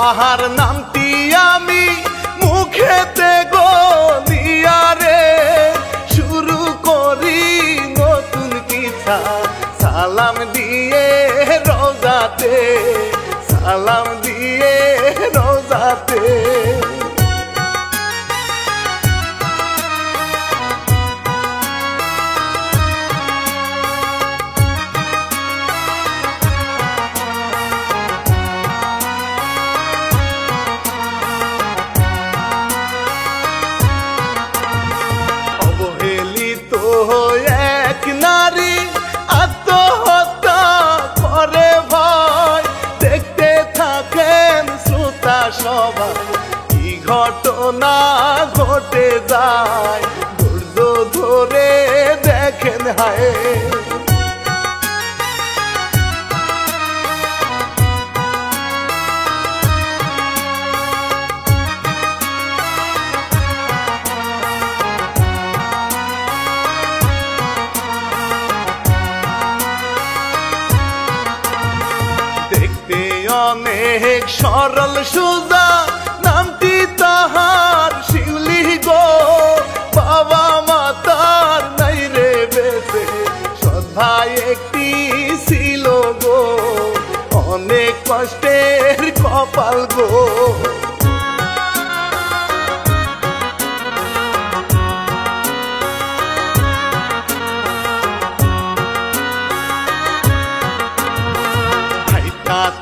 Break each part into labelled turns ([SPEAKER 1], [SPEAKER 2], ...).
[SPEAKER 1] তাহার নামটি আমি মুখেতে গো দিয়া রে শুরু করি নতুন কিছা সালাম দিয়ে রোজাতে সালাম দিয়ে রোজাতে অবহেলিত এক নারী আত্মহত্যা করে ভয় দেখতে থাকেন শ্রোতা সবাই কি ঘটনা ঘটে যায় ধৈর্য ধরে দেখেন হায় দেখতে অনেক সরল সুজা নামটি তাহার শিউলি গো বাবা মাতার নাই রে বেঁচে সৎ ভাই একটি ছিল গো অনেক কষ্টের কপাল গো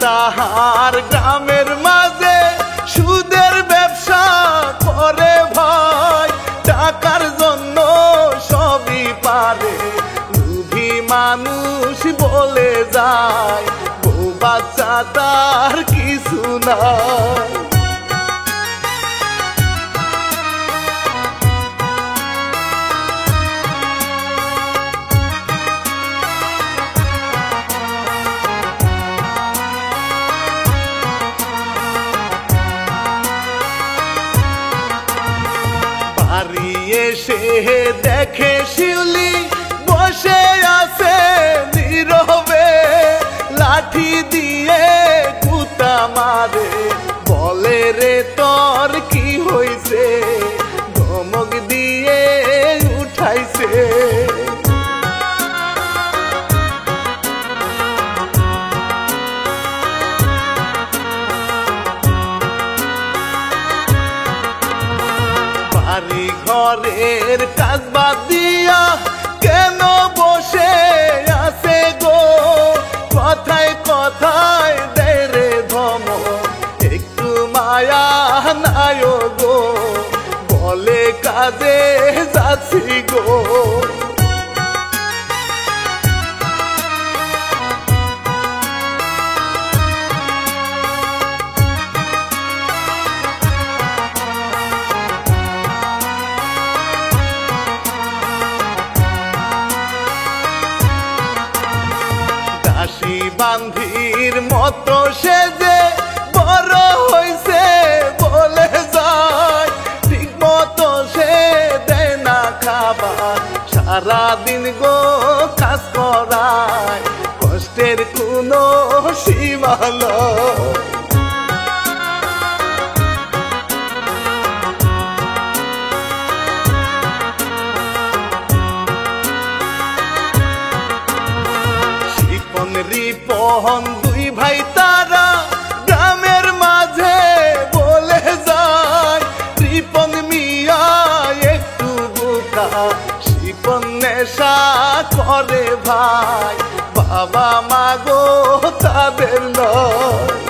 [SPEAKER 1] তাহার গ্রামের মাঝে সুদের ব্যবসা করে ভাই টাকার জন্য সবই পারে লোভী মানুষ বলে যায় বউ বাচ্চা তার কিছু নাই বাড়ি এসে দেখে শিউলি বসে আছে নীরবে লাঠি দিয়ে কুতা মারে বলে রে তোর কি হইছে ধমক দিয়ে উঠাইছে বাড়ি ঘরের কাজ বাদ দিয়া কেন বসে আছে গো কথায় কথায় দেয় রে ধমক একটু মায়া নাই গো বলে কাজে যাচ্ছি গো দাসী বান্ধির মতো সে যে বড় হইছে বলে যায় ঠিক মতো সে দেয় না খাবার সারাদিন গো কাজ করায় কষ্টের কোনো সীমা নাই রিপন দুই ভাই তারা গ্রামের মাঝে বলে যায় রিপন মিয়া একটু বোকা শিপন নেশা করে ভাই বাবা মা গো তাদের নয়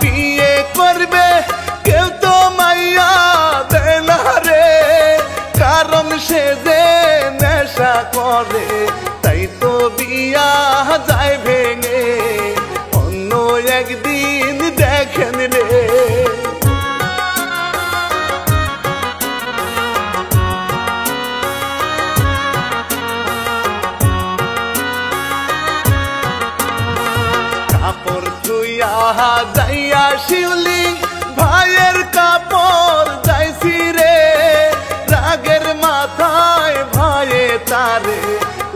[SPEAKER 1] বিয়ে করবে কেউ তো মাইয়া দেয় না রে কারণ সে যে নেশা করে তাই তো বিয়া যায় ভেঙে অন্য একদিন দেখেন রে ধুইয়া যাইয়া শিউলি ভাইয়ের কাপড় যাইছি রে, রাগের মাথায় ভাইয়ে তারে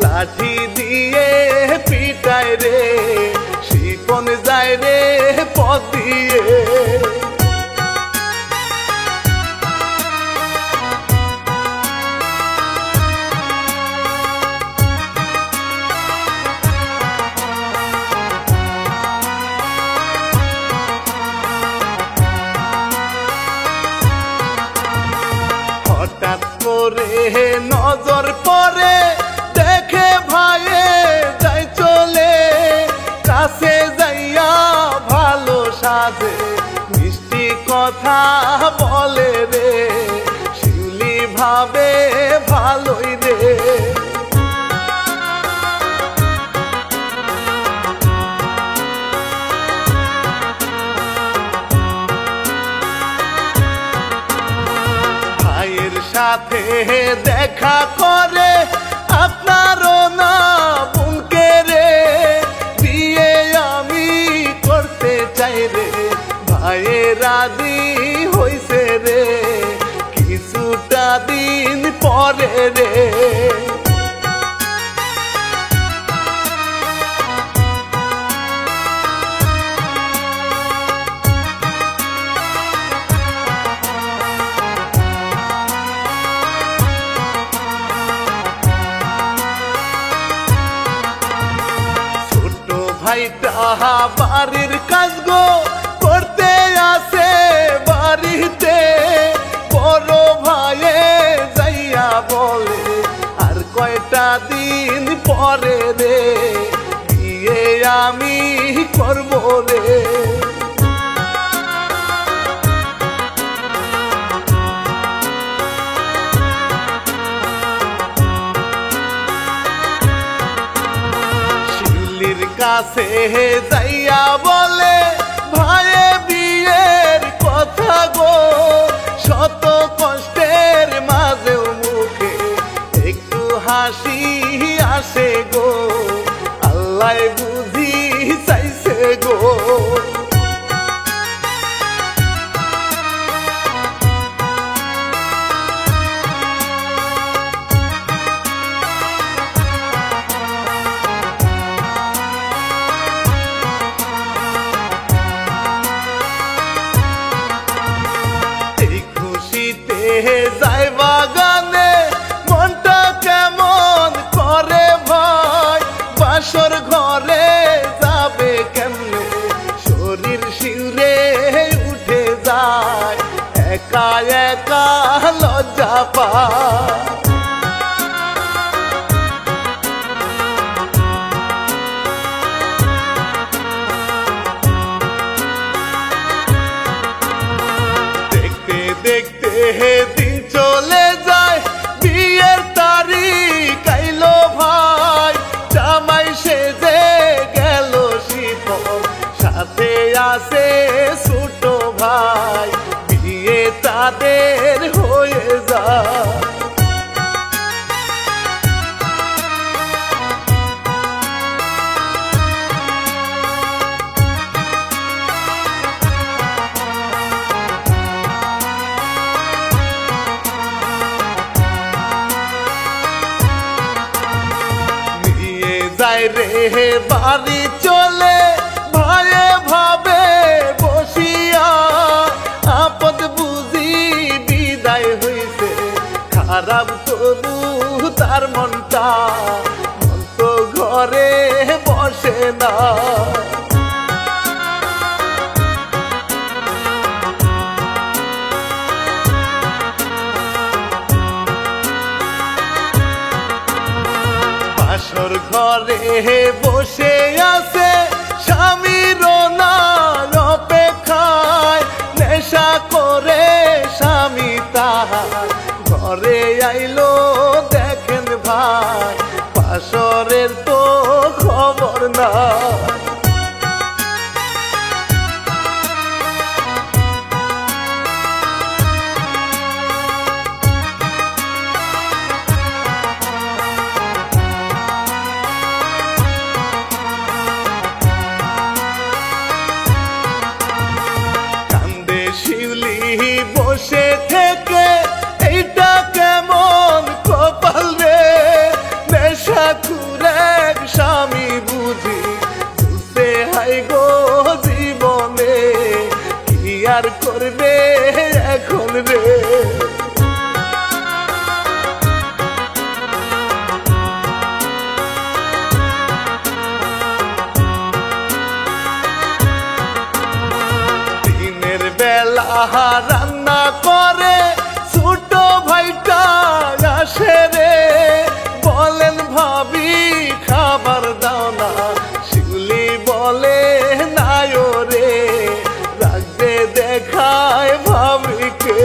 [SPEAKER 1] লাঠি দিয়ে পিটায় রে, শিপন যায় রে পথ দিয়ে। হঠাৎ করে নজর পড়ে দেখে ভাইয়ে যাই চলে, কাছে যাইয়া ভালো সাজে মিষ্টি কথা বলে রে, শিউলি ভাবে ভালোই রে। ভাইয়ের সাথে দেখা করে আপনারও না বোনকে রে, বিয়ে আমি করতে চাই রে, ভাইয়ে রাজি হইছে রে, কিছুটা দিন পরে রে। ভাইটা বাড়ির কাজ গো করতে আসে বাড়িতে, বড় ভাইয়ে যাইয়া বলে আর কয়টা দিন পরে রে, বিয়ে আমি করবো রে। কাছে যাইয়া বলে ভাইয়ে বিয়ের কথা গো, শত কষ্টের মাঝেও মুখে একটু হাসি আসে গো, আল্লাহ বুঝি চাইছে গো। যাই বাগানে মনটা কেমন করে ভাই, বাসর ঘরে যাবে কেমনে শরীর শিউরে উঠে যায়, একা একা লজ্জা পায়। দেখতে দিন চলে যায়, বিয়ের তারিখ আইলো ভাই, জামাই সেজে গেল শিপন, সাথে আসে ছোট ভাই, বিয়ে তাদের হয়ে যায়। রে বাড়ি চলে ভাইয়ে ভাবে বসিয়া, আপদ বুঝি বিদায় হইছে, খারাপ তবু তার মনটা, মন তো ঘরে বসে না। বাসর ঘরে বসে আছে স্বামীর নার অপেক্ষায়, নেশা করে স্বামী তাহার ঘরে আইলো দেখেন ভাই, বাসরের তো খবর না। জীবনে কি আর করবে এখন রে। দিনের বেলা রান্না করে ছোট ভাইটা আসে রে, বলেন ভাবি খাবার দাও না, শিউলি বলে নাই রে, রাখবে দেখায় ভাবিকে।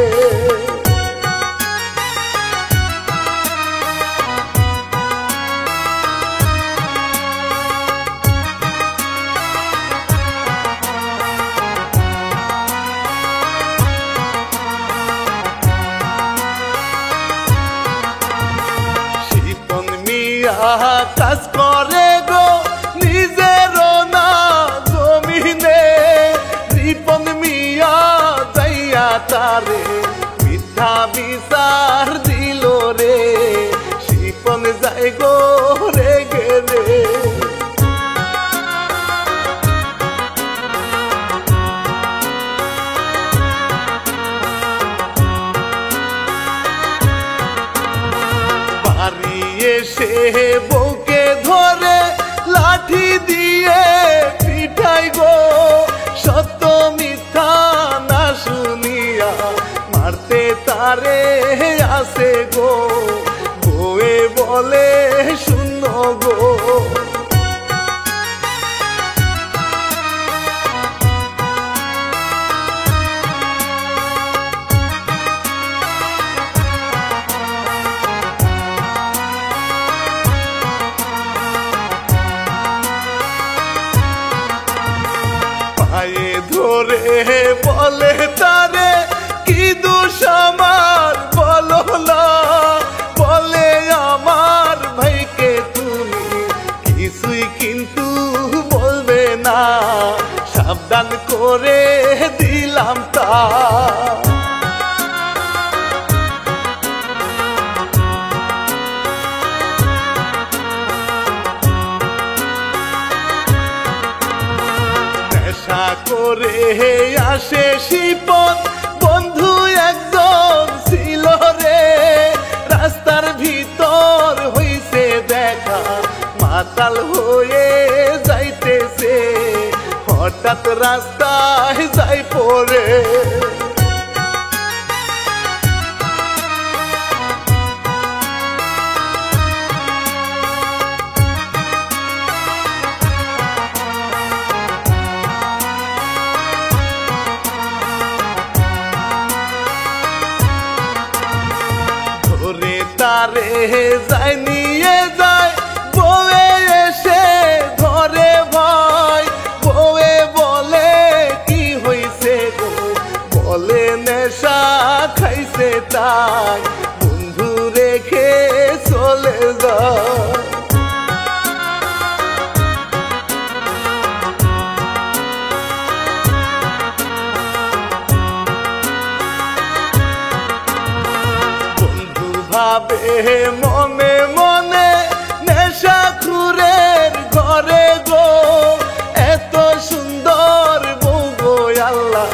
[SPEAKER 1] কাজ করে গো নিজের না জমিনে, রিপন মিয়া যাইয়া তারে মিথ্যা বিচার দিল রে, শিপন যাই গো রেগে রে। এসে বউকে ধরে লাঠি দিয়ে পিঠাই গো, সত্য মিথ্যা না শুনিয়া মারতে তারে আসে গো, বউয়ে বলে শূন্য গো। ধরে বলে তারে কি দোষ আমার বলো না, বলে আমার ভাইকে তুমি কিছুই কিন্তু বলবে না, সাবধান করে দিলাম তা। করে আসে শিপন বন্ধু একজন ছিল রে, রাস্তার ভিতর হইছে দেখা মাতাল হয়ে যাইতেছে, হঠাৎ রাস্তায় যাই পড়ে। তারে যায় নিয়ে যায় বউয়ে এসে ধরে ভাই, বউয়ে বলে কি হইছে গো, বলে নেশা খাইছে তাই বন্ধু রেখে চলে যায়। ভাবে মনে মনে নেশা খুরের ঘরে গো, এত সুন্দর বউ গো আল্লাহ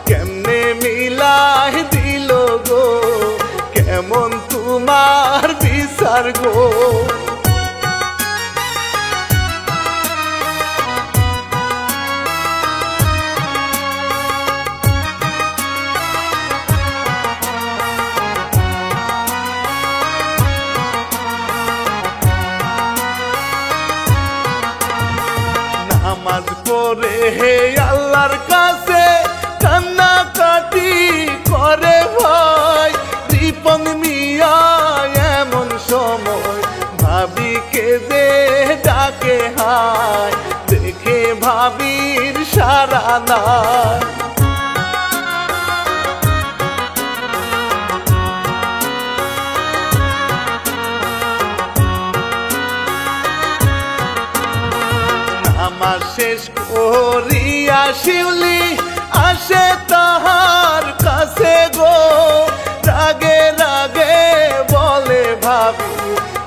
[SPEAKER 1] কেমনে মিলাই দিল গো, কেমন তোমার বিচার গো। নামাজ পড়ে হে আল্লাহর কাছে কান্না কাটি করে ভাই, রিপন মিয়া এমন সময় ভাবিকে যে ডাকে হায়, দেখে ভাবির সারা নাই। নামাজ শেষ করিয়া শিউলি আসে তাহার কাছে গো, রাগে রাগে বলে ভাবি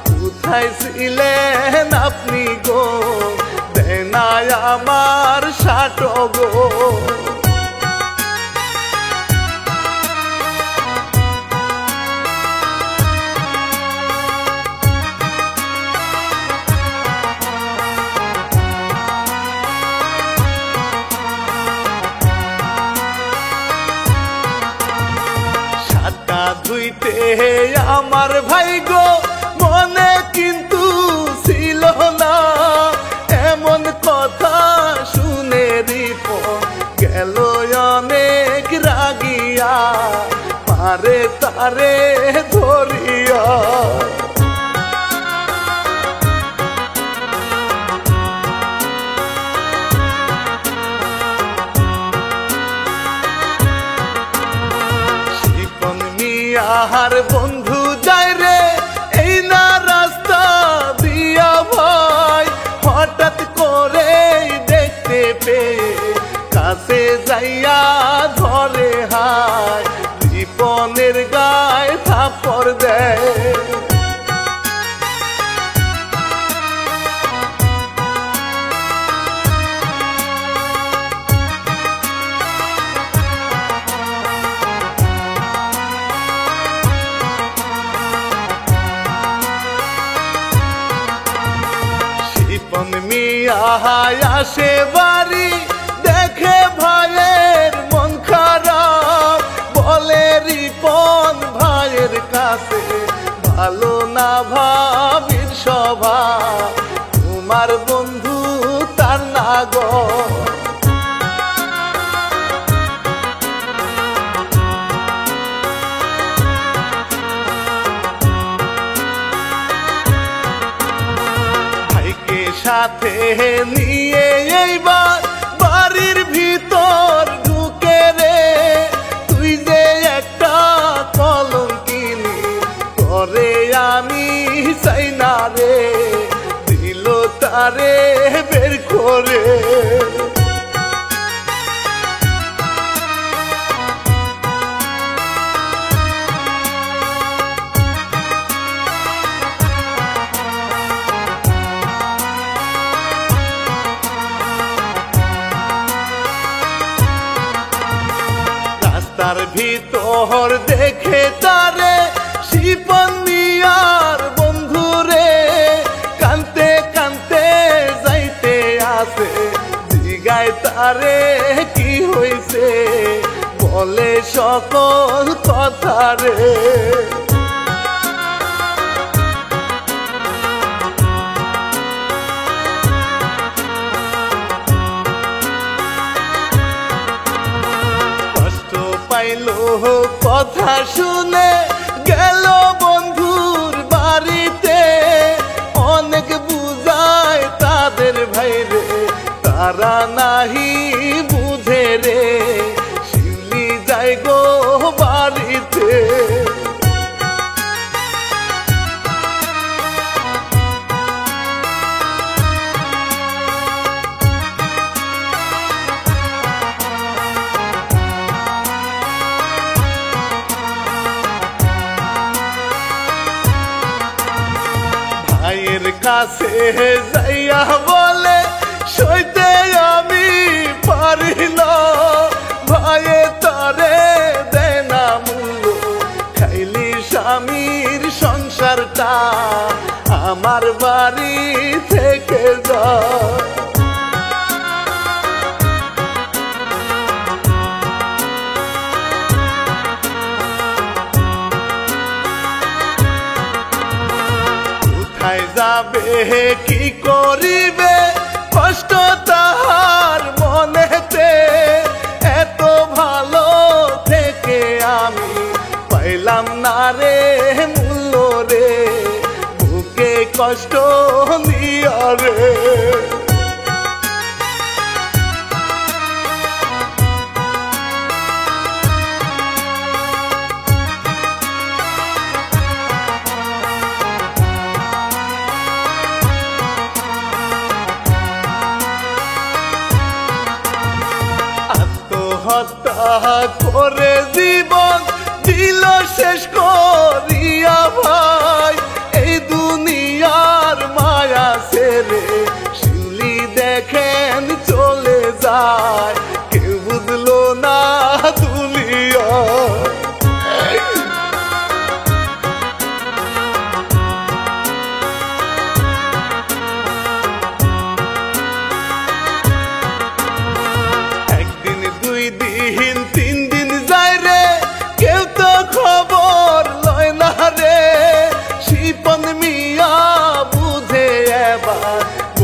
[SPEAKER 1] কোথায় ছিলেন আপনি গো, দেনায় আমার 60 গো। ধুইতে আমার ভাই গো মনে কিন্তু ছিল না, এমন কথা শুনে রিপন গেল অনেক রাগিয়া, পারে তারে ধরিয়া। আর বন্ধু যায় রে এই না রাস্তা দিয়া ভাই, হঠাৎ করে দেখতে পেয়ে কাছে যাইয়া ধরে হায়, রিপনের গায়ে থাপ্পড় দেয়। আসে বাড়ি দেখে ভাইয়ের মন খারাপ, বলে রিপন ভাইয়ের কাছে ভালো না ভাবির স্বভাব, তোমার বন্ধু তার না গো। সাথে নিয়ে এইবার বাড়ির ভিতর ঢুকে রে, তুই যে একটা কলঙ্কিনী করে আমি চাই না রে, দিল তারে বের করে। তার ভিতর দেখে তারে শিপন মিয়ার বন্ধু রে, কানতে কানতে যাইতে আসে, জিগায় তারে কি হইছে, বলে সকল কথা রে। কথা শুনে গেল বন্ধুর বাড়িতে, অনেক বুঝায় তাদের ভাইরে তারা নাহি বুঝে রে, শিউলি যায় গো বাড়িতে। ভাইয়ের কাছে যাইয়া বলে সইতে আমি পারি না, ভাইয়ে তারে দেয় না মূল্য, খাইলি স্বামীর সংসারটা আমার বাড়ি থেকে যা। যাবে কি করিবে কষ্ট তাহার মনেতে, এত ভালো থেকে আমি পাইলাম না রে মূল্য রে, বুকে কষ্ট দিয়া রে। হত্যা করে জীবন দিল শেষ করিয়া ভাই, এই দুনিয়ার মায়া ছেড়ে শিউলি দেখেন চলে যায়, কেউ বুঝলো না দুনিয়া। একদিন দুই দিন তিন দিন যায় রে, কেউ তো খবর লয় না রে। শিপন মিয়া বুঝে এবার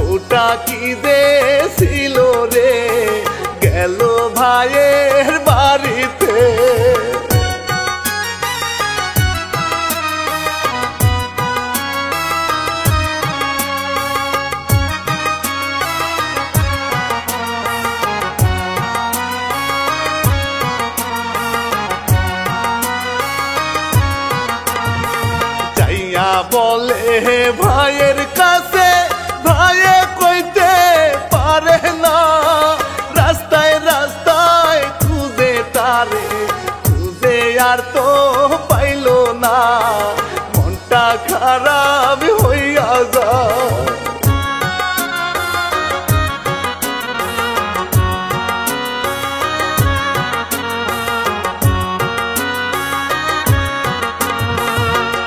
[SPEAKER 1] ওটা কি দেছিল রে, গেল ভাইয়ের বাড়িতে। বলে ভাইয়ের কাছে, ভাইয়ে কইতে পারে না, রাস্তায় রাস্তায় খুঁজে তারে, খুঁজে আর তো পাইল না, মনটা খারাপ হইয়া যায়।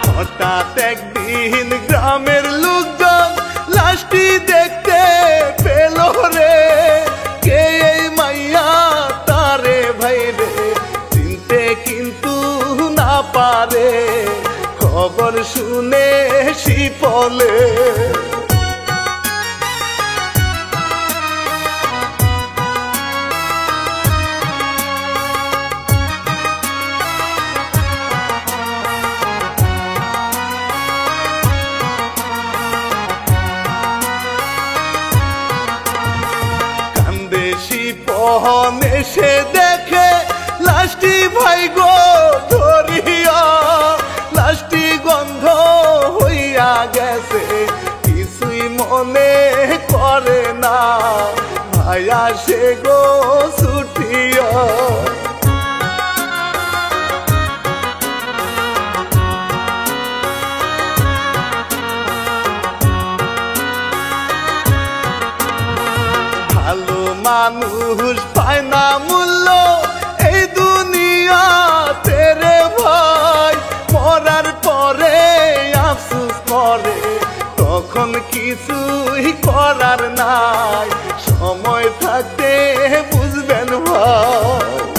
[SPEAKER 1] হঠাৎ একদিন গ্রামের লোকজন লাশটি দেখতে পেল রে, কে এই মাইয়া তারে ভাই রে, চিনতে কিন্তু না পারে, খবর শুনে শিপলে। শিপন এসে দেখে লাশটি ভাই গো ধরিয়া, লাশটি গন্ধ হইয়া গেছে, কিছুই মনে করে না, ভাই আসে গো ছুটিয়া। ভালো মানুষ পায় না মূল্য এই দুনিয়াতে রে ভাই, মরার পরে আফসোস করে, তখন কিছুই করার নাই, সময় থাকতে বুঝবেন ভাই।